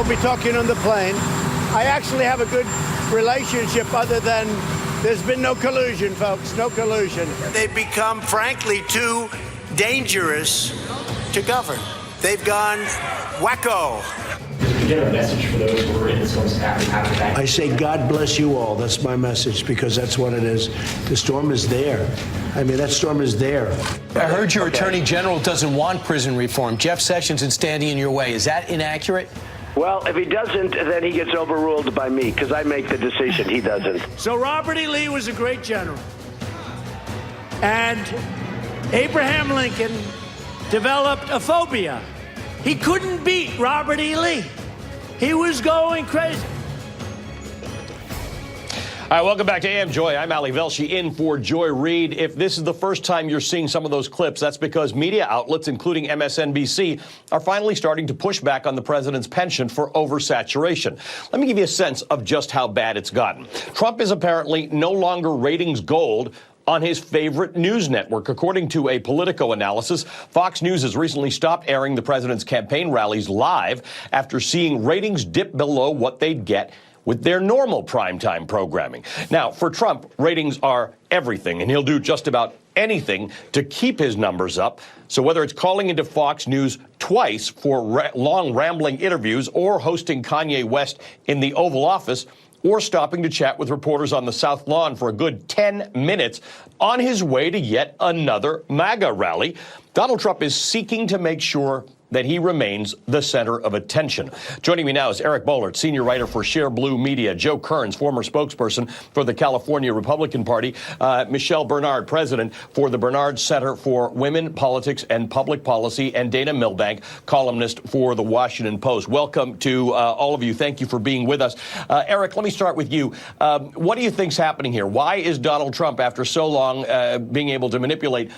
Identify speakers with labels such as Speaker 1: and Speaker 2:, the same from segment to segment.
Speaker 1: we'll be talking on the plane. I actually have a good relationship other than there's been no collusion, folks, no collusion. They've become, frankly, too dangerous to govern. They've gone wacko.
Speaker 2: You get a message for those who are in this house after that?
Speaker 1: I say, God bless you all. That's my message, because that's what it is. The storm is there. I mean, that storm is there.
Speaker 3: I heard your Attorney General doesn't want prison reform. Jeff Sessions is standing in your way. Is that inaccurate?
Speaker 4: Well, if he doesn't, then he gets overruled by me, because I make the decision. He doesn't.
Speaker 1: So Robert E. Lee was a great general. And Abraham Lincoln developed a phobia. He couldn't beat Robert E. Lee. He was going crazy.
Speaker 5: All right, welcome back to AM Joy. I'm Ali Velshi in for Joy Reid. If this is the first time you're seeing some of those clips, that's because media outlets, including MSNBC, are finally starting to push back on the president's penchant for oversaturation. Let me give you a sense of just how bad it's gotten. Trump is apparently no longer ratings gold on his favorite news network. According to a Politico analysis, Fox News has recently stopped airing the president's campaign rallies live after seeing ratings dip below what they'd get with their normal primetime programming. Now, for Trump, ratings are everything, and he'll do just about anything to keep his numbers up. So whether it's calling into Fox News twice for long, rambling interviews, or hosting Kanye West in the Oval Office, or stopping to chat with reporters on the South Lawn for a good 10 minutes on his way to yet another MAGA rally, Donald Trump is seeking to make sure that he remains the center of attention. Joining me now is Eric Boehlert, senior writer for Share Blue Media, Joe Kearns, former spokesperson for the California Republican Party, Michelle Bernard, president for the Bernard Center for Women, Politics, and Public Policy, and Dana Milbank, columnist for the Washington Post. Welcome to all of you. Thank you for being with us. Eric, let me start with you. What do you think's happening here? Why is Donald Trump, after so long, being able to manipulate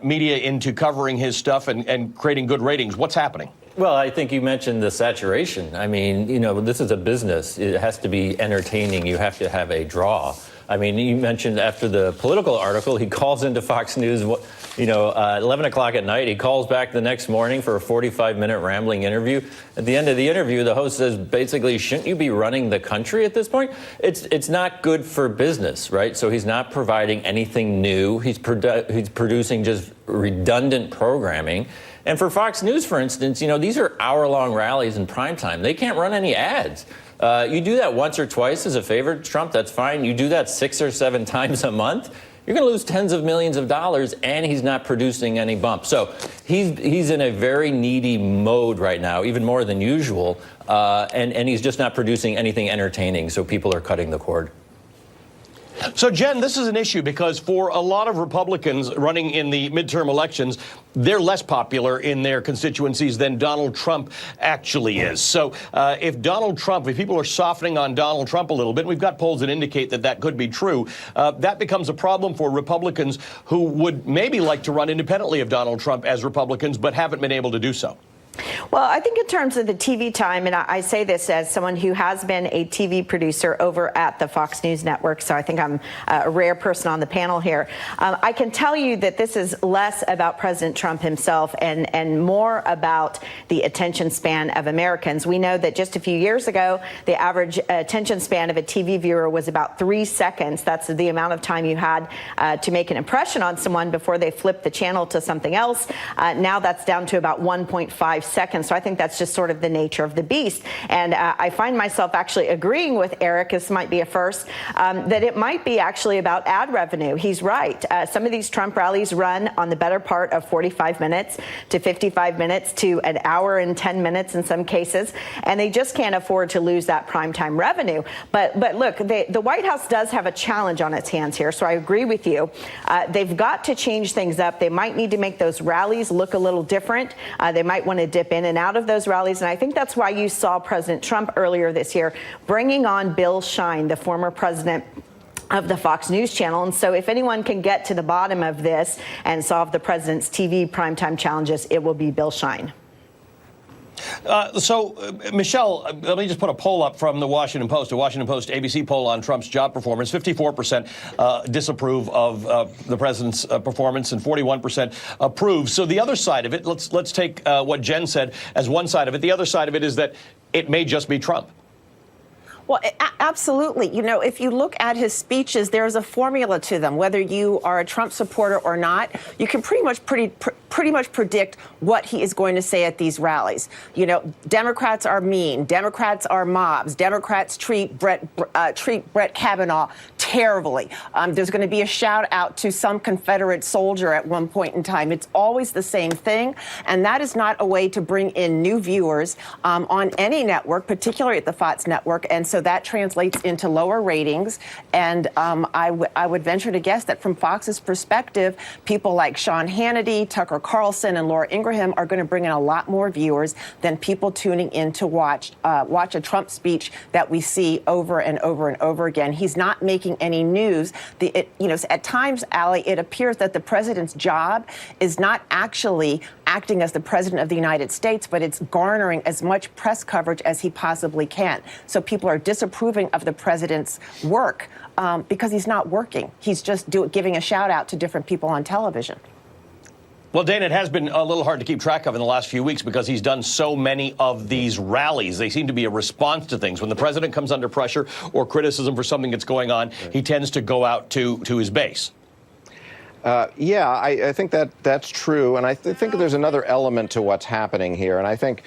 Speaker 5: media into covering his stuff and creating good ratings? What's happening?
Speaker 6: Well, I think you mentioned the saturation. I mean, you know, this is a business. It has to be entertaining. You have to have a draw. I mean, you mentioned after the Political article, he calls into Fox News, 11 o'clock at night. He calls back the next morning for a 45-minute rambling interview. At the end of the interview, the host says, basically, shouldn't you be running the country at this point? It's not good for business, right? So he's not providing anything new. He's producing just redundant programming. And for Fox News, for instance, you know, these are hour-long rallies in prime time. They can't run any ads. You do that once or twice as a favor, Trump, that's fine. You do that 6 or 7 times a month, you're going to lose tens of millions of dollars, and he's not producing any bumps. So he's in a very needy mode right now, even more than usual, and he's just not producing anything entertaining, so people are cutting the cord.
Speaker 5: So, Jen, this is an issue because for a lot of Republicans running in the midterm elections, they're less popular in their constituencies than Donald Trump actually is. So if people are softening on Donald Trump a little bit, we've got polls that indicate that that could be true, that becomes a problem for Republicans who would maybe like to run independently of Donald Trump as Republicans, but haven't been able to do so.
Speaker 7: Well, I think in terms of the TV time, and I say this as someone who has been a TV producer over at the Fox News Network, so I think I'm a rare person on the panel here. I can tell you that this is less about President Trump himself and more about the attention span of Americans. We know that just a few years ago, the average attention span of a TV viewer was about 3 seconds. That's the amount of time you had to make an impression on someone before they flipped the channel to something else. Now that's down to about 1.5 seconds. So I think that's just sort of the nature of the beast. And I find myself actually agreeing with Eric, this might be a first, that it might be actually about ad revenue. He's right. Some of these Trump rallies run on the better part of 45 minutes to 55 minutes to an hour and 10 minutes in some cases. And they just can't afford to lose that primetime revenue. But look, the White House does have a challenge on its hands here. So I agree with you. They've got to change things up. They might need to make those rallies look a little different. They might want to dip in and out of those rallies. And I think that's why you saw President Trump earlier this year bringing on Bill Shine, the former president of the Fox News channel. And so if anyone can get to the bottom of this and solve the president's TV primetime challenges, it will be Bill Shine.
Speaker 5: Michelle, let me just put a poll up from the Washington Post, a Washington Post ABC poll on Trump's job performance. 54% disapprove of the president's performance and 41% approve. So the other side of it, let's take what Jen said as one side of it. The other side of it is that it may just be Trump.
Speaker 8: Well, absolutely. You know, if you look at his speeches, there's a formula to them. Whether you are a Trump supporter or not, you can pretty much predict what he is going to say at these rallies. You know, Democrats are mean. Democrats are mobs. Democrats treat Brett Kavanaugh terribly. There's going to be a shout out to some Confederate soldier at one point in time. It's always the same thing. And that is not a way to bring in new viewers on any network, particularly at the Fox network. And so that translates into lower ratings. And I would venture to guess that from Fox's perspective, people like Sean Hannity, Tucker Carlson, and Laura Ingraham are going to bring in a lot more viewers than people tuning in to watch a Trump speech that we see over and over and over again. He's not making any news. At times, Allie, it appears that the president's job is not actually acting as the president of the United States, but it's garnering as much press coverage as he possibly can. So people are disapproving of the president's work because he's not working. He's just giving a shout out to different people on television.
Speaker 5: Well, Dana, it has been a little hard to keep track of in the last few weeks because he's done so many of these rallies. They seem to be a response to things. When the president comes under pressure or criticism for something that's going on, he tends to go out to his base.
Speaker 9: I think that's true. And I think there's another element to what's happening here. And I think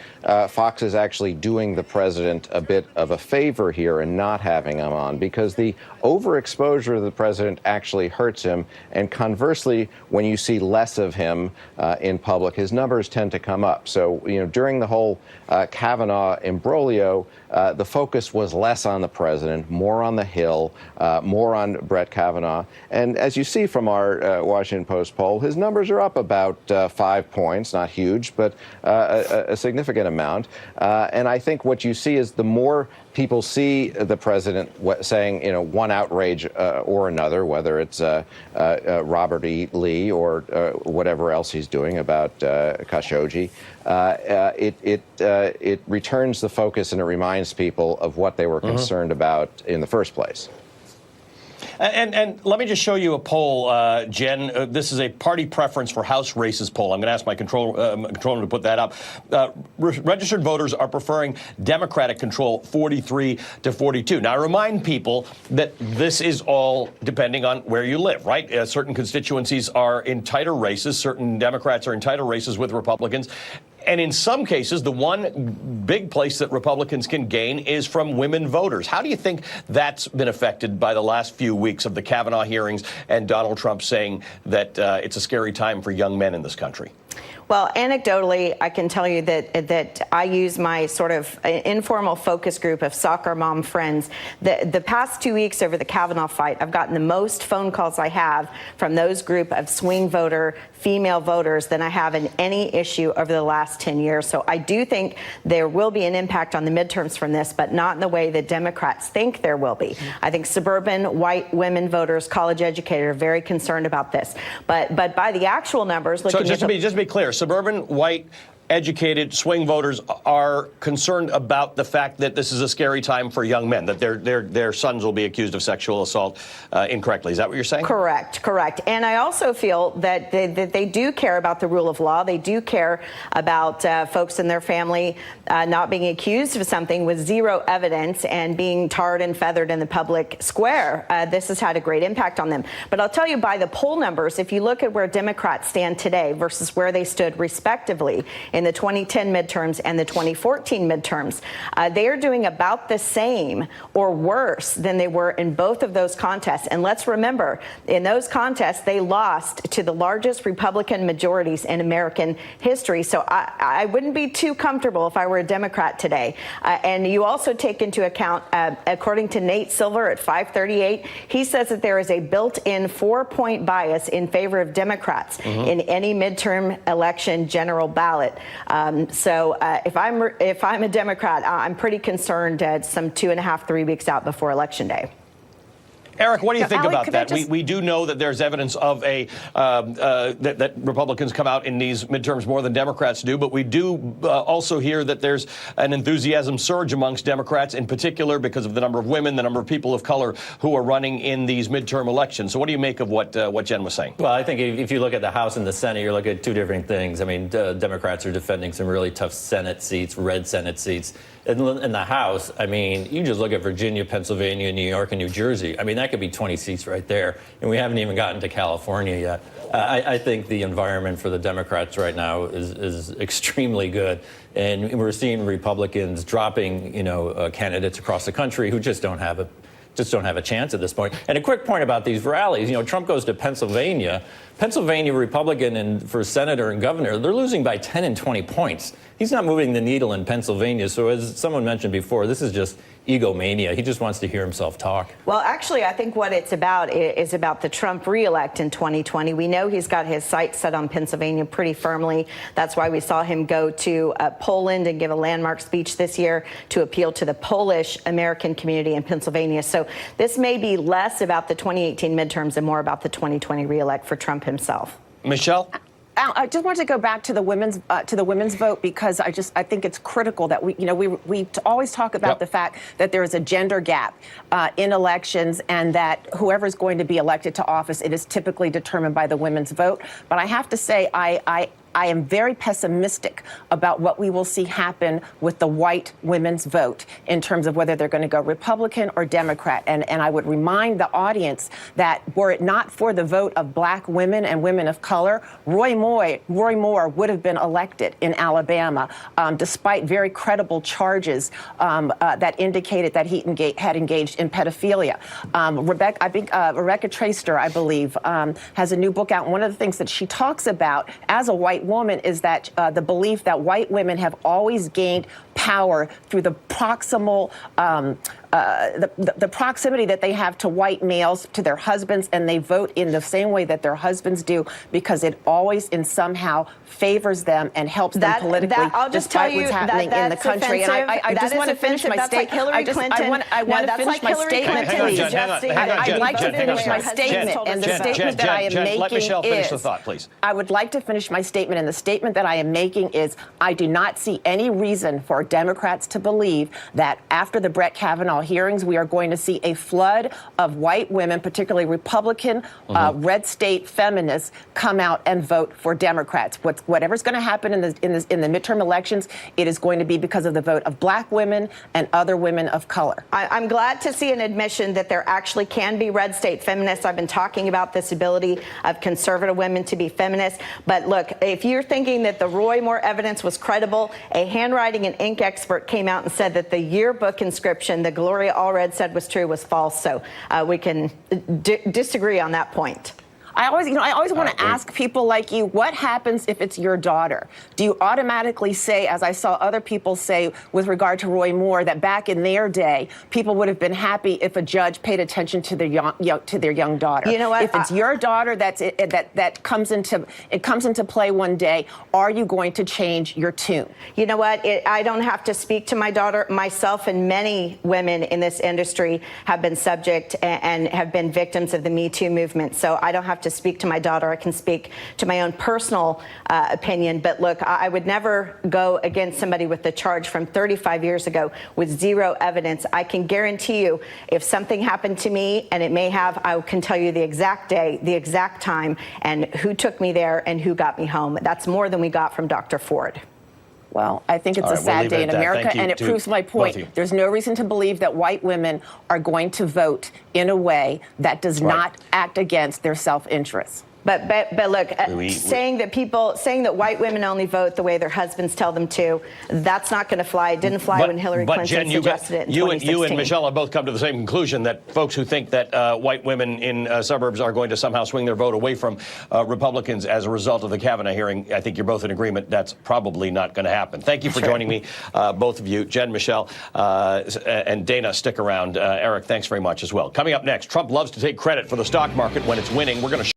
Speaker 9: Fox is actually doing the president a bit of a favor here in not having him on, because the overexposure of the president actually hurts him. And conversely, when you see less of him in public, his numbers tend to come up. So, you know, during the whole Kavanaugh imbroglio, the focus was less on the president, more on the Hill, more on Brett Kavanaugh. And as you see from our Washington Post poll, his numbers are up about 5 points, not huge, but a significant amount. And I think what you see is the more people see the president saying, you know, one outrage or another, whether it's Robert E. Lee or whatever else he's doing about Khashoggi, it returns the focus and it reminds people of what they were concerned about in the first place.
Speaker 5: And let me just show you a poll, Jen. This is a party preference for House races poll. I'm going to ask my controller to put that up. Registered voters are preferring Democratic control 43 to 42. Now, I remind people that this is all depending on where you live, right? Certain constituencies are in tighter races. Certain Democrats are in tighter races with Republicans. And in some cases, the one big place that Republicans can gain is from women voters. How do you think that's been affected by the last few weeks of the Kavanaugh hearings and Donald Trump saying that it's a scary time for young men in this country?
Speaker 7: Well, anecdotally, I can tell you that I use my sort of informal focus group of soccer mom friends. The past 2 weeks over the Kavanaugh fight, I've gotten the most phone calls I have from those group of swing voter female voters than I have in any issue over the last 10 years. So I do think there will be an impact on the midterms from this, but not in the way that Democrats think there will be. I think suburban white women voters, college educated, are very concerned about this. But by the actual numbers, looking
Speaker 5: just to be clear, suburban white educated swing voters are concerned about the fact that this is a scary time for young men, that their sons will be accused of sexual assault incorrectly. Is that what you're saying? Correct.
Speaker 7: And I also feel that they do care about the rule of law. They do care about folks in their family not being accused of something with zero evidence and being tarred and feathered in the public square. This has had a great impact on them. But I'll tell you, by the poll numbers, if you look at where Democrats stand today versus where they stood respectively in the 2010 midterms and the 2014 midterms, they are doing about the same or worse than they were in both of those contests. And let's remember, in those contests, they lost to the largest Republican majorities in American history. So I wouldn't be too comfortable if I were a Democrat today. And you also take into account, according to Nate Silver at 538, he says that there is a built-in 4-point bias in favor of Democrats in any midterm election general ballot. So if I'm a Democrat, I'm pretty concerned some 2.5, 3 weeks out before Election Day.
Speaker 5: Eric, what do you think
Speaker 8: Ali,
Speaker 5: about
Speaker 8: could I
Speaker 5: that?
Speaker 8: just-
Speaker 5: We do know that there's evidence of that Republicans come out in these midterms more than Democrats do, but we do also hear that there's an enthusiasm surge amongst Democrats, in particular because of the number of women, the number of people of color who are running in these midterm elections. So what do you make of what Jen was saying?
Speaker 6: Well, I think if you look at the House and the Senate, you're looking at two different things. I mean, Democrats are defending some really tough Senate seats, red Senate seats. In the House, I mean, you just look at Virginia, Pennsylvania, New York, and New Jersey. I mean, that could be 20 seats right there. And we haven't even gotten to California yet. I think the environment for the Democrats right now is extremely good. And we're seeing Republicans dropping, candidates across the country who just don't have a chance at this point. And a quick point about these rallies. Trump goes to Pennsylvania. Pennsylvania Republican and for senator and governor, they're losing by 10 and 20 points. He's not moving the needle in Pennsylvania. So as someone mentioned before, this is just egomania. He just wants to hear himself talk.
Speaker 7: Well, actually, I think what it's about is about the Trump reelect in 2020. We know he's got his sights set on Pennsylvania pretty firmly. That's why we saw him go to Poland and give a landmark speech this year to appeal to the Polish American community in Pennsylvania. So this may be less about the 2018 midterms and more about the 2020 reelect for Trump himself.
Speaker 5: Michelle?
Speaker 8: I just want to go back to the women's vote because I think it's critical that we always talk about the fact that there is a gender gap in elections and that whoever is going to be elected to office, it is typically determined by the women's vote. But I have to say, I am very pessimistic about what we will see happen with the white women's vote in terms of whether they're going to go Republican or Democrat. And I would remind the audience that were it not for the vote of black women and women of color, Roy Moore would have been elected in Alabama, despite very credible charges that indicated that he had engaged in pedophilia. Rebecca Traister, I believe, has a new book out. And one of the things that she talks about as a white woman is that the belief that white women have always gained power through the proximal the proximity that they have to white males, to their husbands, and they vote in the same way that their husbands do because it always and somehow favors them and helps them politically,
Speaker 7: I'll just tell you
Speaker 8: what's happening in the country.
Speaker 7: Offensive.
Speaker 8: And I just want to finish my statement. I want to finish my statement, please. I'd like to finish my statement, and the statement that I am making
Speaker 5: let Michelle finish the
Speaker 8: is,
Speaker 5: thought, please.
Speaker 8: I would like to finish my statement, and the statement that I am making is I do not see any reason for Democrats to believe that after the Brett Kavanaugh hearings, we are going to see a flood of white women, particularly Republican, red state feminists, come out and vote for Democrats. Whatever's going to happen in the midterm elections, it is going to be because of the vote of black women and other women of color.
Speaker 7: I'm glad to see an admission that there actually can be red state feminists. I've been talking about this ability of conservative women to be feminists. But look, if you're thinking that the Roy Moore evidence was credible, a handwriting and ink expert came out and said that the yearbook inscription that Gloria Allred said was true was false. So we can disagree on that point.
Speaker 8: I always want to ask people like you, what happens if it's your daughter? Do you automatically say, as I saw other people say with regard to Roy Moore, that back in their day, people would have been happy if a judge paid attention to their young daughter?
Speaker 7: You know what?
Speaker 8: If it's your daughter that comes into play one day, are you going to change your tune?
Speaker 7: You know what? I don't have to speak to my daughter. Myself and many women in this industry have been subject and have been victims of the Me Too movement. So I don't have to speak to my daughter. I can speak to my own personal opinion. But look, I would never go against somebody with the charge from 35 years ago with zero evidence. I can guarantee you if something happened to me, and it may have, I can tell you the exact day, the exact time, and who took me there and who got me home. That's more than we got from Dr. Ford.
Speaker 8: Well, I think it's a sad day in America, and it proves my point. There's no reason to believe that white women are going to vote in a way that does not act against their self-interest.
Speaker 7: But look, saying that white women only vote the way their husbands tell them to, that's not going to fly. It didn't fly when Hillary Clinton suggested it in 2016.
Speaker 5: You and Michelle have both come to the same conclusion that folks who think that white women in suburbs are going to somehow swing their vote away from Republicans as a result of the Kavanaugh hearing, I think you're both in agreement that's probably not going to happen. Thank you for joining me, both of you. Jen, Michelle, and Dana, stick around. Eric, thanks very much as well. Coming up next, Trump loves to take credit for the stock market when it's winning. We're going to